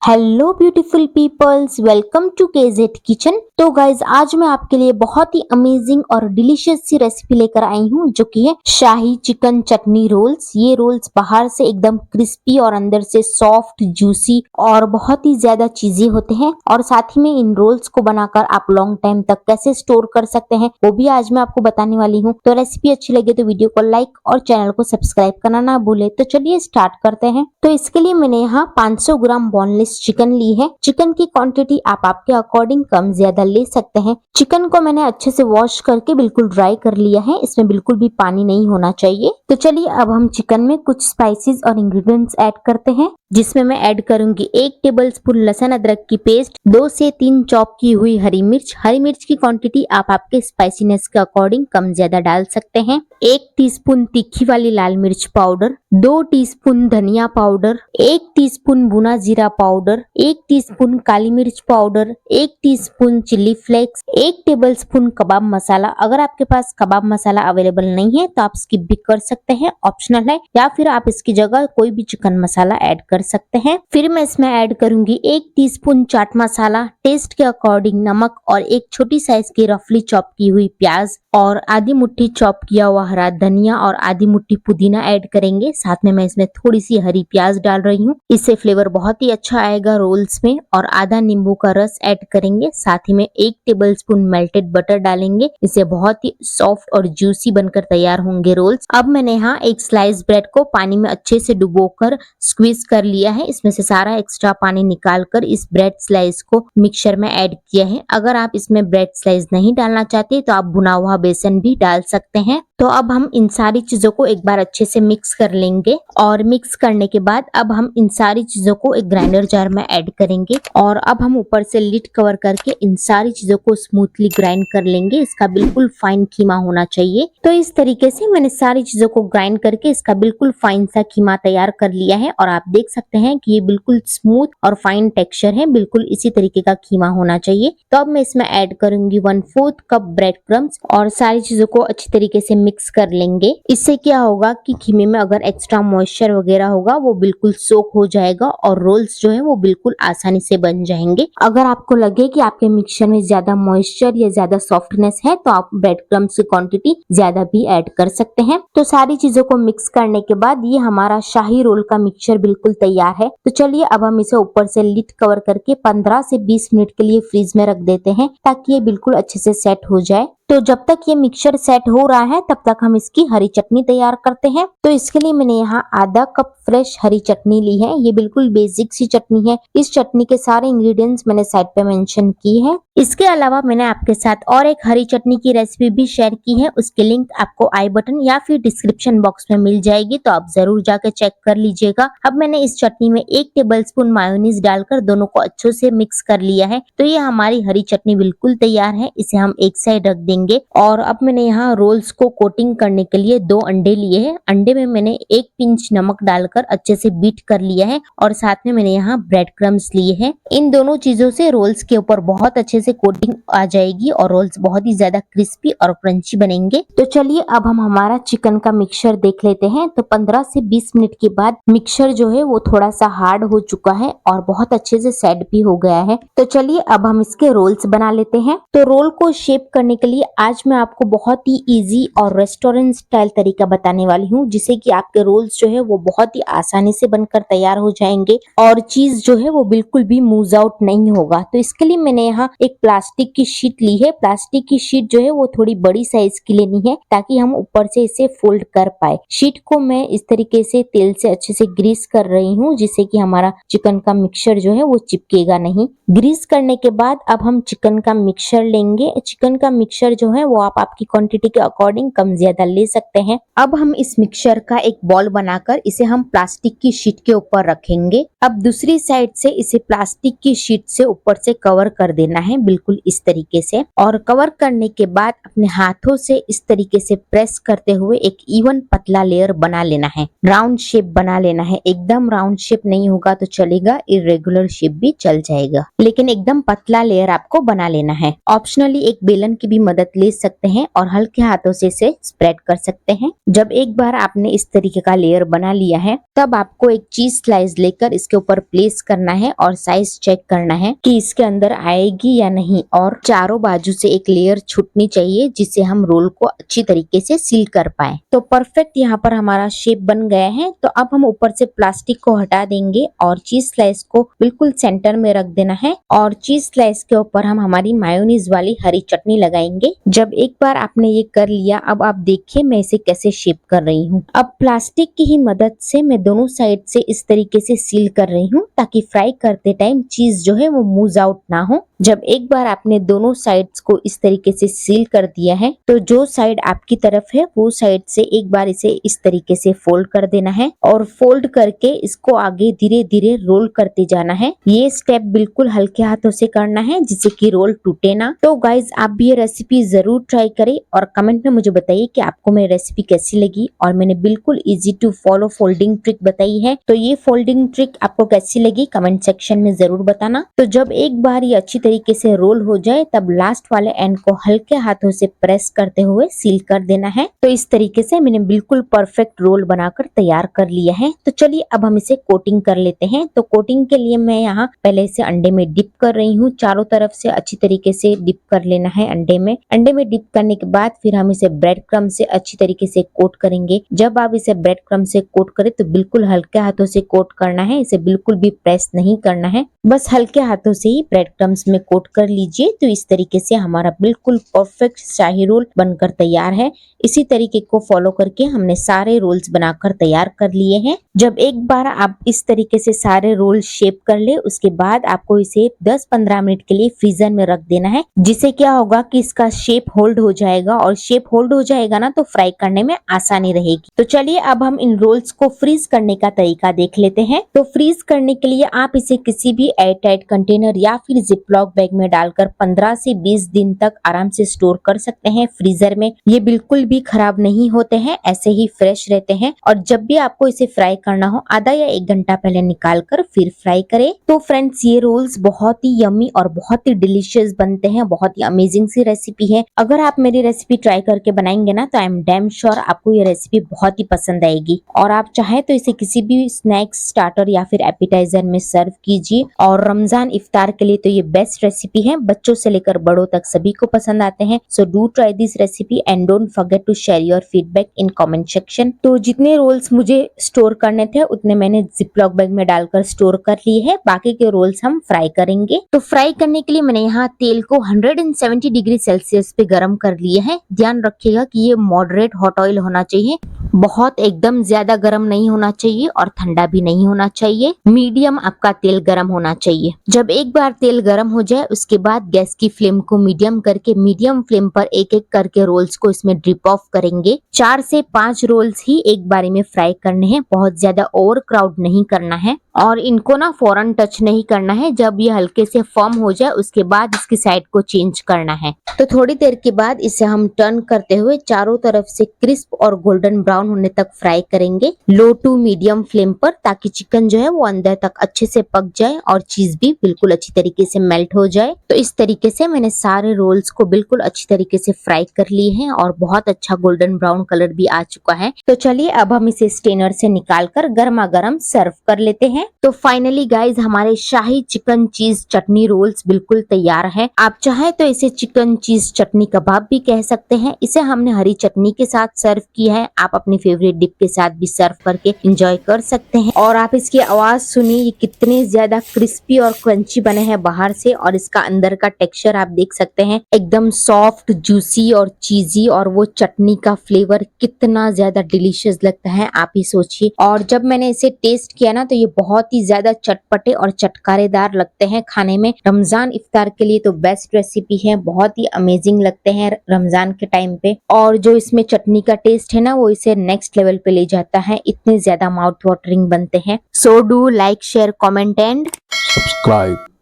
Hello beautiful peoples, welcome to केजेट kitchen. तो guys आज मैं आपके लिए बहुत ही अमेजिंग और डिलीशियस सी रेसिपी लेकर आई हूँ जो कि है शाही चिकन चटनी रोल्स। ये रोल्स बाहर से एकदम क्रिस्पी और अंदर से सॉफ्ट जूसी और बहुत ही ज्यादा चीजी होते हैं। और साथ ही में इन रोल्स को बनाकर आप लॉन्ग टाइम तक कैसे स्टोर कर सकते हैं वो भी आज मैं आपको बताने वाली हूँ। तो रेसिपी अच्छी लगे तो वीडियो को लाइक और चैनल को सब्सक्राइब करना ना भूले। तो चलिए स्टार्ट करते हैं। तो इसके लिए मैंने यहाँ 500 ग्राम बोनलेस चिकन ली है। चिकन की क्वांटिटी आप आपके अकॉर्डिंग कम ज्यादा ले सकते हैं। चिकन को मैंने अच्छे से वॉश करके बिल्कुल ड्राई कर लिया है, इसमें बिल्कुल भी पानी नहीं होना चाहिए। तो चलिए अब हम चिकन में कुछ स्पाइसेस और इंग्रेडिएंट्स ऐड करते हैं, जिसमें मैं ऐड करूंगी 1 टेबलस्पून लहसुन अदरक की पेस्ट, 2 से 3 चॉप की हुई हरी मिर्च। हरी मिर्च की क्वांटिटी आप आपके स्पाइसीनेस के अकॉर्डिंग कम ज्यादा डाल सकते हैं। 1 टीस्पून तीखी वाली लाल मिर्च पाउडर, 2 टीस्पून धनिया पाउडर, 1 टीस्पून भुना जीरा पाउडर, 1 टीस्पून काली मिर्च powder, 1 teaspoon chilli flakes, 1 tablespoon kebab masala. अगर आपके पास कबाब मसाला अवेलेबल नहीं है तो आप स्किप भी कर सकते हैं, ऑप्शनल है, या फिर आप इसकी जगह कोई भी चिकन मसाला ऐड कर सकते हैं। फिर मैं इसमें ऐड करूंगी 1 टीस्पून चाट मसाला, टेस्ट के अकॉर्डिंग नमक और एक छोटी साइज की रफली चॉप की हुई प्याज और आधी मुट्ठी चॉप किया हुआ हरा धनिया और आधी मुट्ठी पुदीना ऐड करेंगे। साथ में मैं इसमें थोड़ी सी हरी प्याज डाल रही हूँ, इससे फ्लेवर बहुत ही अच्छा आएगा रोल्स में। और आधा नींबू का रस ऐड करेंगे। साथ ही में 1 टेबलस्पून मेल्टेड बटर डालेंगे, इससे बहुत ही सॉफ्ट और जूसी बनकर तैयार होंगे रोल्स। अब मैंने यहाँ एक स्लाइस ब्रेड को पानी में अच्छे से डुबोकर स्क्वीज कर लिया है। इसमें से सारा एक्स्ट्रा पानी निकालकर इस ब्रेड स्लाइस को मिक्सचर में ऐड किया है। अगर आप इसमें ब्रेड स्लाइस नहीं डालना चाहते तो आप भुना हुआ बेसन भी डाल सकते हैं। तो अब हम इन सारी चीजों को एक बार अच्छे से मिक्स कर लेंगे और मिक्स करने के बाद अब हम इन सारी चीजों को एक ग्राइंडर जार में ऐड करेंगे और अब हम ऊपर से लिड कवर करके इन सारी चीजों को स्मूथली ग्राइंड कर लेंगे। इसका बिल्कुल फाइन कीमा होना चाहिए। तो इस तरीके से मैंने सारी चीजों को ग्राइंड करके इसका बिल्कुल फाइन सा कीमा तैयार कर लिया है और आप देख सकते हैं कि ये बिल्कुल स्मूथ और फाइन टेक्सचर है। बिल्कुल इसी तरीके का कीमा होना चाहिए। तो अब मैं इसमें ऐड करूंगी 1/4 कप ब्रेड क्रम्स और सारी चीजों को अच्छी तरीके से मिक्स कर लेंगे। इससे क्या होगा कि कीमे में अगर एक्स्ट्रा मॉइस्चर वगैरह होगा वो बिल्कुल सोक हो जाएगा और रोल्स जो है वो बिल्कुल आसानी से बन जाएंगे। अगर आपको लगे कि आपके मिक्सचर में ज्यादा मॉइस्चर या ज्यादा सॉफ्टनेस है तो आप ब्रेड क्रम्स की क्वांटिटी ज्यादा भी ऐड कर सकते हैं। तो सारी चीजों को मिक्स करने के बाद ये हमारा शाही रोल का मिक्सचर बिल्कुल तैयार है। तो चलिए अब हम इसे ऊपर से लिड कवर करके 15 से 20 मिनट के लिए फ्रीज में रख देते हैं ताकि ये बिल्कुल अच्छे से सेट हो जाए। तो जब तक ये मिक्सचर सेट हो रहा है तब तक हम इसकी हरी चटनी तैयार करते हैं। तो इसके लिए मैंने यहाँ आधा कप फ्रेश हरी चटनी ली है। ये बिल्कुल बेसिक सी चटनी है। इस चटनी के सारे इंग्रेडिएंट्स मैंने साइड पे मेंशन की है। इसके अलावा मैंने आपके साथ और एक हरी चटनी की रेसिपी भी शेयर की है, उसकी लिंक आपको आई बटन या फिर डिस्क्रिप्शन बॉक्स में मिल जाएगी, तो आप जरूर जाकर चेक कर लीजिएगा। अब मैंने इस चटनी में 1 टेबलस्पून मायोनीज डालकर दोनों को अच्छे से मिक्स कर लिया है। तो ये हमारी हरी चटनी बिल्कुल तैयार है। इसे हम एक साइड रख देंगे। और अब मैंने यहाँ रोल्स को कोटिंग करने के लिए 2 अंडे लिए हैं। अंडे में मैंने 1 पिंच नमक डालकर अच्छे से बीट कर लिया है और साथ में मैंने यहाँ ब्रेड क्रम्स लिए हैं। इन दोनों चीजों से रोल्स के ऊपर बहुत अच्छे से कोटिंग आ जाएगी और रोल्स बहुत ही ज्यादा क्रिस्पी और क्रंची बनेंगे। तो चलिए अब हम हमारा चिकन का मिक्सचर देख लेते हैं। तो 15 से 20 मिनट के बाद मिक्सचर जो है वो थोड़ा सा हार्ड हो चुका है और बहुत अच्छे से सेट भी हो गया है। तो चलिए अब हम इसके रोल्स बना लेते हैं। तो रोल को शेप करने के लिए आज मैं आपको बहुत ही इजी और रेस्टोरेंट स्टाइल तरीका बताने वाली हूँ, जिससे कि आपके रोल्स जो है वो बहुत ही आसानी से बनकर तैयार हो जाएंगे और चीज जो है वो बिल्कुल भी मूव आउट नहीं होगा। तो इसके लिए मैंने यहाँ एक प्लास्टिक की शीट ली है। प्लास्टिक की शीट जो है वो थोड़ी बड़ी साइज की लेनी है ताकि हम ऊपर से इसे फोल्ड कर पाए। शीट को मैं इस तरीके से तेल से अच्छे से ग्रीस कर रही हूँ, जिससे कि हमारा चिकन का मिक्सचर जो है वो चिपकेगा नहीं। ग्रीस करने के बाद अब हम चिकन का मिक्सचर लेंगे। चिकन का मिक्सचर जो है वो आप आपकी क्वांटिटी के अकॉर्डिंग कम ज्यादा ले सकते हैं। अब हम इस मिक्सचर का एक बॉल बनाकर इसे हम प्लास्टिक की शीट के ऊपर रखेंगे। अब दूसरी साइड से इसे प्लास्टिक की शीट से ऊपर से कवर कर देना है, बिल्कुल इस तरीके से। और कवर करने के बाद अपने हाथों से इस तरीके से प्रेस करते हुए एक इवन पतला लेयर बना लेना है। राउंड शेप बना लेना है। एकदम राउंड शेप नहीं होगा तो चलेगा, इरेगुलर शेप भी चल जाएगा, लेकिन एकदम पतला लेयर आपको बना लेना है। ऑप्शनली एक बेलन की भी मदद मदद ले सकते हैं और हल्के हाथों से इसे स्प्रेड कर सकते हैं। जब एक बार आपने इस तरीके का लेयर बना लिया है, तब आपको एक चीज स्लाइस लेकर इसके ऊपर प्लेस करना है और साइज चेक करना है कि इसके अंदर आएगी या नहीं, और चारों बाजू से एक लेयर छूटनी चाहिए जिससे हम रोल को अच्छी तरीके से सील कर पाए। तो परफेक्ट यहाँ पर हमारा शेप बन गया है। तो अब हम ऊपर से प्लास्टिक को हटा देंगे और चीज स्लाइस को बिल्कुल सेंटर में रख देना है और चीज स्लाइस के ऊपर हम हमारी मायोनीज वाली हरी चटनी लगाएंगे। जब एक बार आपने ये कर लिया, अब आप देखिए मैं इसे कैसे शेप कर रही हूँ। अब प्लास्टिक की ही मदद से मैं दोनों साइड से इस तरीके से सील कर रही हूँ ताकि फ्राई करते टाइम चीज जो है वो मूव आउट ना हो। जब एक बार आपने दोनों साइड्स को इस तरीके से सील कर दिया है, तो जो साइड आपकी तरफ है वो साइड से एक बार इसे इस तरीके से फोल्ड कर देना है और फोल्ड करके इसको आगे धीरे धीरे रोल करते जाना है। ये स्टेप बिल्कुल हल्के हाथों से करना है जिससे कि रोल टूटे ना। तो गाइज आप भी ये रेसिपी जरूर ट्राई करें और कमेंट में मुझे बताइए कि आपको मेरी रेसिपी कैसी लगी। और मैंने बिल्कुल easy to follow folding trick बताई है, तो ये फोल्डिंग ट्रिक आपको कैसी लगी कमेंट सेक्शन में जरूर बताना। तो जब एक बार ये अच्छी तरीके से रोल हो जाए, तब लास्ट वाले एंड को हल्के हाथों से प्रेस करते हुए सील कर देना है। तो इस तरीके से मैंने बिल्कुल परफेक्ट रोल बनाकर तैयार कर लिया है। तो चलिए अब हम इसे कोटिंग कर लेते हैं। तो कोटिंग के लिए मैं यहाँ पहले इसे अंडे में डिप कर रही हूँ। चारों तरफ से अच्छी तरीके से डिप कर लेना है अंडे में। अंडे में डिप करने के बाद फिर हम इसे ब्रेड क्रम्ब से अच्छी तरीके से कोट करेंगे। जब आप इसे ब्रेड क्रम्ब से कोट करें तो बिल्कुल हल्के हाथों से कोट करना है, इसे बिल्कुल भी प्रेस नहीं करना है, बस हल्के हाथों से ही ब्रेड क्रम्ब्स में कोट कर लीजिए। तो इस तरीके से हमारा बिल्कुल परफेक्ट शाही रोल बनकर तैयार है। इसी तरीके को फॉलो करके हमने सारे रोल्स बनाकर तैयार कर लिए हैं। जब एक बार आप इस तरीके से सारे रोल शेप कर ले, उसके बाद आपको इसे 10-15 मिनट के लिए फ्रीजर में रख देना है, जिससे क्या होगा कि इसका शेप होल्ड हो जाएगा और शेप होल्ड हो जाएगा ना तो फ्राई करने में आसानी रहेगी। तो चलिए अब हम इन रोल्स को फ्रीज करने का तरीका देख लेते हैं। तो फ्रीज करने के लिए आप इसे किसी भी एयर टाइट कंटेनर या फिर जिपलॉक बैग में डालकर 15 से 20 दिन तक आराम से स्टोर कर सकते हैं फ्रीजर में। ये बिल्कुल भी खराब नहीं होते हैं, ऐसे ही फ्रेश रहते हैं। और जब भी आपको इसे फ्राई करना हो, आधा या 1 घंटा पहले निकाल कर फिर फ्राई करें। तो फ्रेंड्स ये रोल्स बहुत ही यम्मी और बहुत ही डिलीशियस बनते हैं, बहुत ही अमेजिंग सी रेसिपी है। अगर आप मेरी रेसिपी ट्राई करके बनाएंगे ना तो आई एम डैम श्योर आपको ये रेसिपी बहुत ही पसंद आएगी। और आप चाहे तो इसे किसी भी स्नैक्स, स्टार्टर या फिर एपिटाइजर में सर्व कीजिए। और रमजान इफ्तार के लिए तो ये बेस्ट रेसिपी है, बच्चों से लेकर बड़ों तक सभी को पसंद आते हैं। So do try this recipe and don't forget to share your feedback in comment section. तो जितने रोल्स मुझे स्टोर करने थे उतने मैंने जिपलॉक बैग में डालकर स्टोर कर लिए हैं। बाकी के रोल्स हम फ्राई करेंगे। तो फ्राई करने के लिए मैंने यहाँ तेल को 170 डिग्री सेल्सियस पे गर्म कर लिए है। ध्यान रखिएगा कि ये मॉडरेट हॉट ऑयल होना चाहिए, बहुत एकदम ज्यादा गर्म नहीं होना चाहिए और ठंडा भी नहीं होना चाहिए। मीडियम आपका तेल गर्म होना चाहिए। जब एक बार तेल गर्म हो जाए, उसके बाद गैस की फ्लेम को मीडियम करके मीडियम फ्लेम पर एक एक करके रोल्स को इसमें ड्रिप ऑफ करेंगे। 4 से 5 रोल्स ही एक बारी में फ्राई करने हैं, बहुत ज्यादा ओवर क्राउड नहीं करना है और इनको ना फौरन टच नहीं करना है। जब ये हल्के से फर्म हो जाए उसके बाद इसकी साइड को चेंज करना है। तो थोड़ी देर के बाद इसे हम टर्न करते हुए चारों तरफ से क्रिस्प और गोल्डन ब्राउन होने तक फ्राई करेंगे, लो टू मीडियम फ्लेम पर, ताकि चिकन जो है वो अंदर तक अच्छे से पक जाए और चीज भी बिल्कुल अच्छी तरीके से मेल्ट हो जाए। तो इस तरीके से मैंने सारे रोल्स को बिल्कुल अच्छी तरीके से फ्राई कर लिए हैं और बहुत अच्छा गोल्डन ब्राउन कलर भी आ चुका है। तो चलिए अब हम इसे स्टेनर से निकाल कर गर्मा गर्म सर्व कर लेते हैं। तो फाइनली गाइज हमारे शाही चिकन चीज चटनी रोल्स बिल्कुल तैयार है। आप चाहे तो इसे चिकन चीज चटनी कबाब भी कह सकते हैं। इसे हमने हरी चटनी के साथ सर्व किया है, आप अपनी फेवरेट डिप के साथ भी सर्व करके एंजॉय कर सकते हैं। और आप इसकी आवाज सुनिए, ये कितने ज्यादा क्रिस्पी और क्रंची बने हैं बाहर से, और इसका अंदर का टेक्सचर आप देख सकते हैं, एकदम सॉफ्ट, जूसी और चीजी, और वो चटनी का फ्लेवर कितना ज्यादा डिलीशियस लगता है आप ही सोचिए। और जब मैंने इसे टेस्ट किया ना तो ये बहुत ही ज्यादा चटपटे और चटकारेदार लगते हैं खाने में। रमजान इफ्तार के लिए तो बेस्ट रेसिपी है, बहुत ही अमेजिंग लगते हैं रमजान के टाइम पे। और जो इसमें चटनी का टेस्ट है ना वो इसे नेक्स्ट लेवल पे ले जाता है, इतने ज्यादा माउथ वाटरिंग बनते हैं। So do like, share, comment and subscribe।